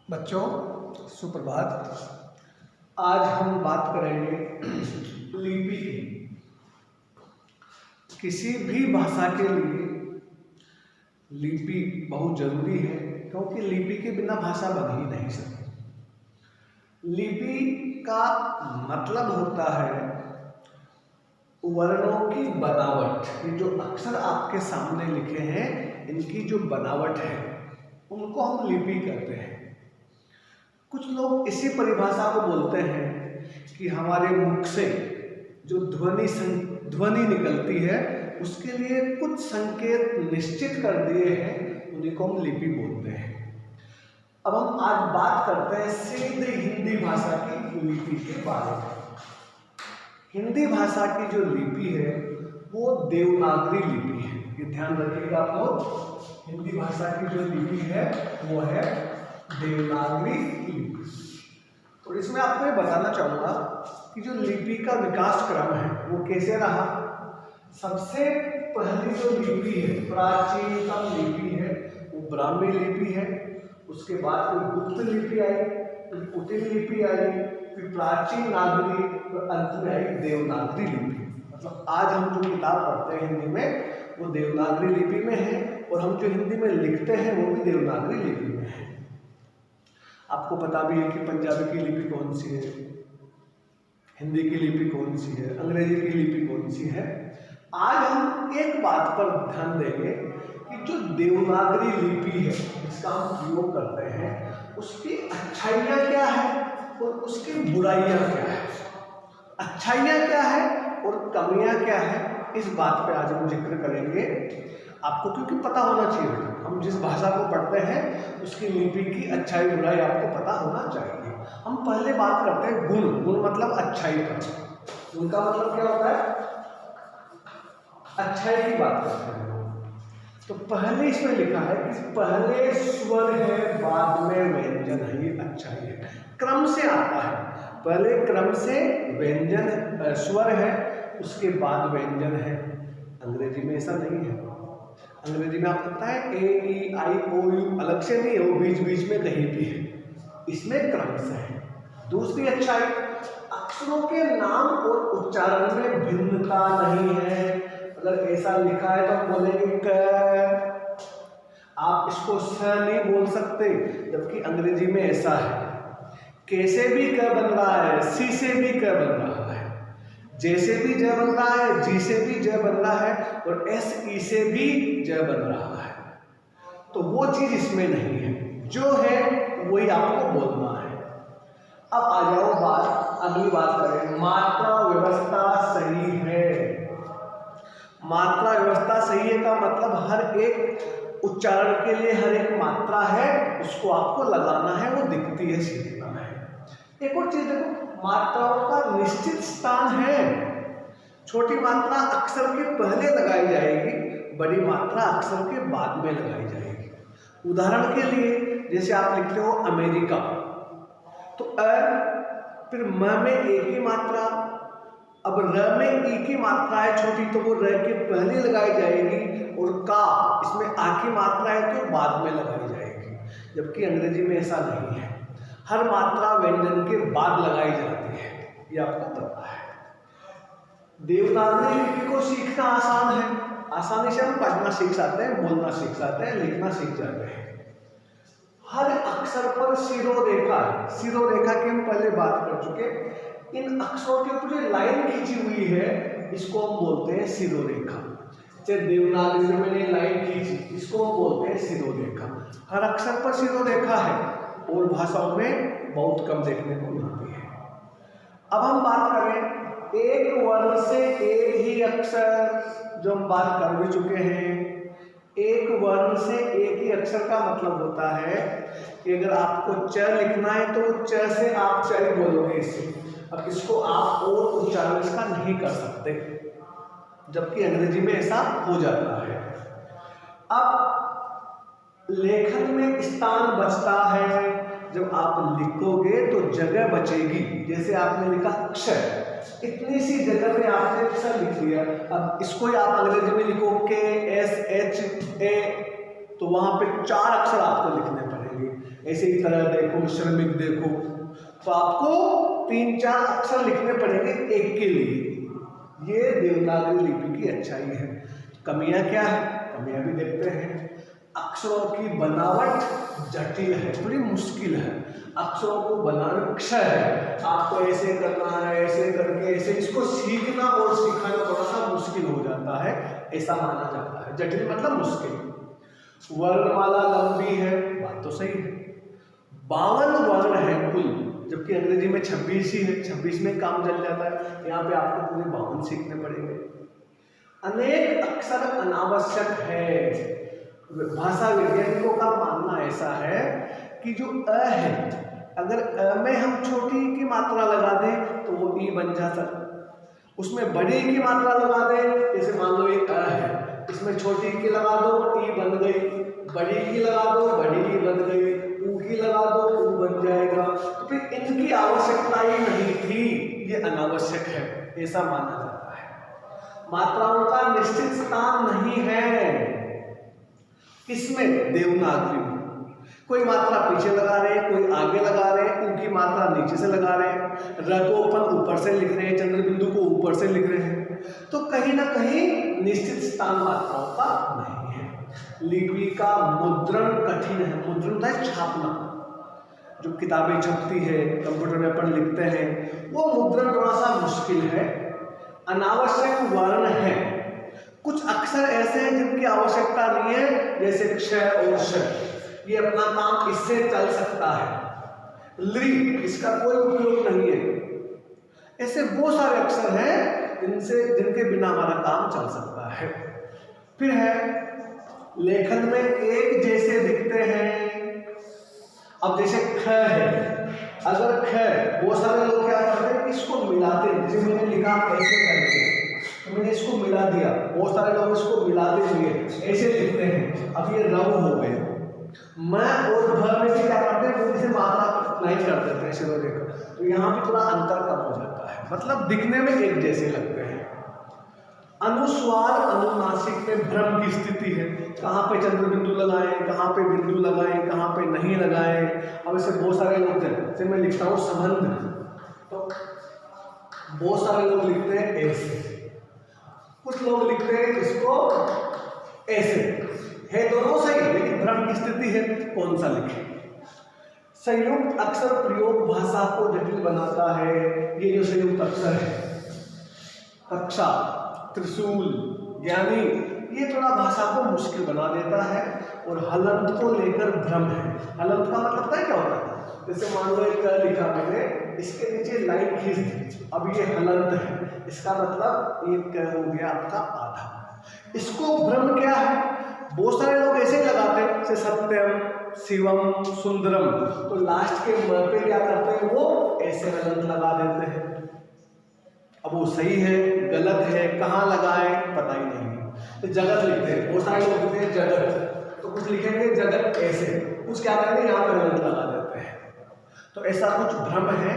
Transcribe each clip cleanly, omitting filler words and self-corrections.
बच्चों सुप्रभात। आज हम बात करेंगे लिपि की। किसी भी भाषा के लिए लिपि बहुत जरूरी है, क्योंकि लिपि के बिना भाषा बन ही नहीं सकती। लिपि का मतलब होता है वर्णों की बनावट। ये जो अक्षर आपके सामने लिखे हैं, इनकी जो बनावट है उनको हम लिपि कहते हैं। कुछ लोग इसी परिभाषा को बोलते हैं कि हमारे मुख से जो ध्वनि निकलती है उसके लिए कुछ संकेत निश्चित कर दिए हैं, उन्हीं को हम लिपि बोलते हैं। अब हम आज बात करते हैं सीधी हिंदी भाषा की लिपि के बारे में। हिंदी भाषा की जो लिपि है वो देवनागरी लिपि है। ये ध्यान रखिएगा आप लोग, हिंदी भाषा की जो लिपि है वो है देवनागरी लिपि। तो इसमें आपको ये बताना चाहूँगा कि जो लिपि का विकास क्रम है वो कैसे रहा। सबसे पहली जो लिपि है, प्राचीनतम लिपि है, वो ब्राह्मी लिपि है। उसके बाद फिर गुप्त लिपि आई, फिर कुटिल लिपि आई, फिर प्राचीन नागरी, और अंत में आई देवनागरी लिपि। मतलब आज हम जो किताब पढ़ते हैं हिंदी में वो देवनागरी लिपि में है, और हम जो हिंदी में लिखते हैं वो भी देवनागरी लिपि में है। आपको पता भी है कि पंजाबी की लिपि कौन सी है, हिंदी की लिपि कौन सी है, अंग्रेजी की लिपि कौन सी है। आज हम एक बात पर ध्यान देंगे कि जो देवनागरी लिपि है जिसका हम प्रयोग करते हैं उसकी अच्छाइयाँ क्या है और उसकी बुराइयाँ क्या है। अच्छाइयाँ क्या है और कमियाँ क्या है, इस बात पे आज हम जिक्र करेंगे। आपको क्योंकि पता होना चाहिए, हम जिस भाषा को पढ़ते हैं उसकी लिपि की अच्छाई बुराई आपको पता होना चाहिए। हम पहले बात करते हैं गुण। गुण मतलब अच्छाई पर। उनका मतलब क्या होता है, अच्छाई की बात करते हैं। तो पहले इसमें लिखा है कि पहले स्वर है बाद में व्यंजन है। ये अच्छाई है, क्रम से आता है। पहले क्रम से व्यंजन स्वर है, उसके बाद व्यंजन है। अंग्रेजी में ऐसा नहीं है। अंग्रेजी में आपको पता है ए ई आई ओ यू अलग से नहीं है, वो बीच बीच में कहीं भी है। इसमें क्रम से है। दूसरी अच्छाई, अक्षरों के नाम और उच्चारण में भिन्नता नहीं है। अगर ऐसा लिखा है तो हम बोलेंगे क, आप इसको स नहीं बोल सकते, जबकि अंग्रेजी में ऐसा है। कैसे भी क बन रहा है, सी से भी क बन रहा है, जैसे भी जय बन रहा है, जी से भी जय बन रहा है, और एस ई से भी जय बन रहा है। तो वो चीज इसमें नहीं है, जो है वही आपको बोलना है। अब आ जाओ अगली बात करें, मात्रा व्यवस्था सही है। मात्रा व्यवस्था सही है का मतलब हर एक उच्चारण के लिए हर एक मात्रा है, उसको आपको लगाना है, वो दिखती है, सीखना है। एक और चीज देखो, मात्राओं का निश्चित स्थान है। छोटी मात्रा अक्षर के पहले लगाई जाएगी, बड़ी मात्रा अक्षर के बाद में लगाई जाएगी। उदाहरण के लिए जैसे आप लिखते हो अमेरिका, तो फिर म में ए की मात्रा, अब र में ई की मात्रा है छोटी, तो वो र के पहले लगाई जाएगी, और का इसमें आ की मात्रा है तो बाद में लगाई जाएगी। जबकि अंग्रेजी में ऐसा नहीं है, हर मात्रा व्यंजन के बाद लगाई जाती है। ये आपको पता है। देवनागरी लिपि को सीखना आसान है, आसानी से हम पढ़ना सीख जाते हैं, बोलना सीख जाते हैं, लिखना सीख जाते हैं। हर अक्षर पर शिरोरेखा है। शिरोरेखा की हम पहले बात कर चुके। इन अक्षरों के ऊपर जो लाइन खींची हुई है इसको हम बोलते हैं शिरोरेखा। जैसे देवनागरी में मैंने लाइन खींची, इसको हम बोलते हैं शिरोरेखा। हर अक्षर पर शिरोरेखा है, और भाषाओं में बहुत कम देखने को मिलती है। अब हम बात करें एक वर्ण से एक ही अक्षर, जो हम बात कर भी चुके हैं। एक वर्ण से एक ही अक्षर का मतलब होता है कि अगर आपको च लिखना है तो च से आप च बोलोगे इसे। अब इसको आप और उच्चारण इसका नहीं कर सकते, जबकि अंग्रेजी में ऐसा हो जाता है। अब लेखन में स्थान बचता है। जब आप लिखोगे तो जगह बचेगी। जैसे आपने लिखा अक्षर, इतनी सी जगह में आपने अक्षर लिख लिया। अब इसको आप अंग्रेजी में लिखो के एस एच ए, तो वहां पे 4 अक्षर आपको लिखने पड़ेंगे। ऐसे ही तरह देखो, श्रमिक देखो, तो आपको 3-4 अक्षर लिखने पड़ेंगे एक के लिए। ये देवनागरी लिपि की अच्छाई है। कमियां क्या है? कमियां भी देखते हैं। अक्षरों की बनावट जटिल है, थोड़ी मुश्किल है। अक्षरों को बनाना अक्षर है, आपको ऐसे करना है, ऐसे करके ऐसे, इसको सीखना और सिखाना थोड़ा सा मुश्किल हो जाता है, ऐसा माना जाता है। जटिल मतलब मुश्किल। वर्णमाला लंबी है, बात तो सही है। 52 वर्ण है कुल, जबकि अंग्रेजी में 26 ही है। 26 में काम चल जाता है, यहाँ पे आपको पूरे 52 सीखने पड़ेंगे। अनेक अक्षर अनावश्यक है। भाषा वैज्ञानिकों का मानना ऐसा है कि जो अ है, अगर अ में हम छोटी की मात्रा लगा दें तो वो ई बन जाता है। उसमें बड़ी की मात्रा लगा दें, जैसे मान लो ये अ है, इसमें छोटी की लगा दो ई बन गई, बड़ी की लगा दो बड़ी ई बन गई, ऊ की लगा दो ऊ बन जाएगा। तो फिर इनकी आवश्यकता ही नहीं थी, ये अनावश्यक है, ऐसा माना जाता है। मात्राओं का निश्चित स्थान नहीं है। किसमें? देवनागरी में। कोई मात्रा पीछे लगा रहे हैं, कोई आगे लगा रहे हैं, उनकी मात्रा नीचे से लगा रहे हैं, र को अपन ऊपर से लिख रहे हैं, चंद्र बिंदु को ऊपर से लिख रहे हैं। तो कहीं ना कहीं निश्चित स्थान मात्राओं का नहीं है। लिपि का मुद्रण कठिन है। मुद्रण होता है छापना, जो किताबें छपती है, कंप्यूटर में अपन लिखते हैं, वो मुद्रण थोड़ा सा मुश्किल है। अनावश्यक वर्ण है। कुछ अक्षर ऐसे हैं जिनकी आवश्यकता नहीं है, जैसे क्ष और श, ये अपना काम इससे चल सकता है। लृ, इसका कोई उपयोग नहीं है। ऐसे बहुत सारे अक्षर हैं जिनके बिना हमारा काम चल सकता है। फिर है लेखन में एक जैसे दिखते हैं। अब जैसे ख है, अगर ख, बहुत सारे लोग क्या करते हैं, इसको मिलाते हैं, जैसे मैंने लिखा ऐसे करके, तो मैंने इसको मिला दिया। बहुत सारे लोग इसको मिलाते हुए ऐसे लिखते हैं। अब ये रव हो गए। मैं और भ में से क्या करते हैं, वो इसे मात्रा नहीं कर देते हैं, ऐसे देखो, तो यहाँ पे थोड़ा अंतर कम हो जाता है, मतलब दिखने में एक जैसे लगते हैं। अनुस्वार अनुनासिक में भ्रम की स्थिति है। कहाँ पे चंद्र बिंदु लगाएं, कहाँ पे बिंदु लगाएं, कहाँ पे नहीं लगाएं। अब ऐसे बहुत सारे लोग हैं, जैसे मैं लिखता हूँ संबंध, तो बहुत सारे लोग लिखते हैं ऐसे, कुछ लोग लिखते हैं इसको ऐसे, है दोनों सही, लेकिन भ्रम की स्थिति है, कौन सा लिखें। संयुक्त अक्षर प्रयोग भाषा को जटिल बनाता है। ये जो संयुक्त अक्षर है, कक्षा, त्रिशूल, ज्ञानी, ये थोड़ा भाषा को मुश्किल बना देता है। और हलंत को लेकर भ्रम है। हलंत का मतलब पता है क्या होता है? जैसे मान लो एक लिखा मैंने, इसके नीचे लाइन खींच दी, अब ये हलंत है, इसका मतलब एक हो गया आपका आधा। इसको भ्रम क्या है? बहुत सारे लोग ऐसे लगाते हैं, जैसे सत्यम, शिवम, सुंदरम, तो लास्ट के म पे क्या करते हैं, वो ऐसे हलंत लगा देते हैं। अब वो सही है गलत है, कहाँ लगाए पता ही नहीं। तो जगत लिखते हैं, बहुत सारे लोग लिखते हैं जगत, तो कुछ लिखेंगे जगत ऐसे, कुछ क्या करेंगे यहाँ पे हलंत लगा देते हैं। तो ऐसा कुछ भ्रम है।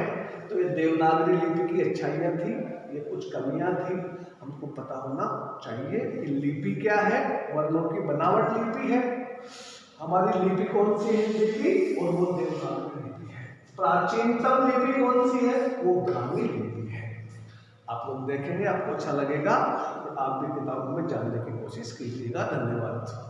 तो ये देवनागरी लिपि की अच्छाइयाँ थी, ये कुछ कमियां थी, हमको पता होना चाहिए कि लिपि क्या है। वर्णों की बनावट लिपि है। हमारी लिपि कौन सी है लिपि, और वो देवनागरी लिपि है। प्राचीनतम लिपि कौन सी है, वो ब्राह्मी लिपि है। आप लोग देखेंगे, आपको अच्छा लगेगा, तो आप भी किताबों में जानने की कोशिश कीजिएगा। धन्यवाद।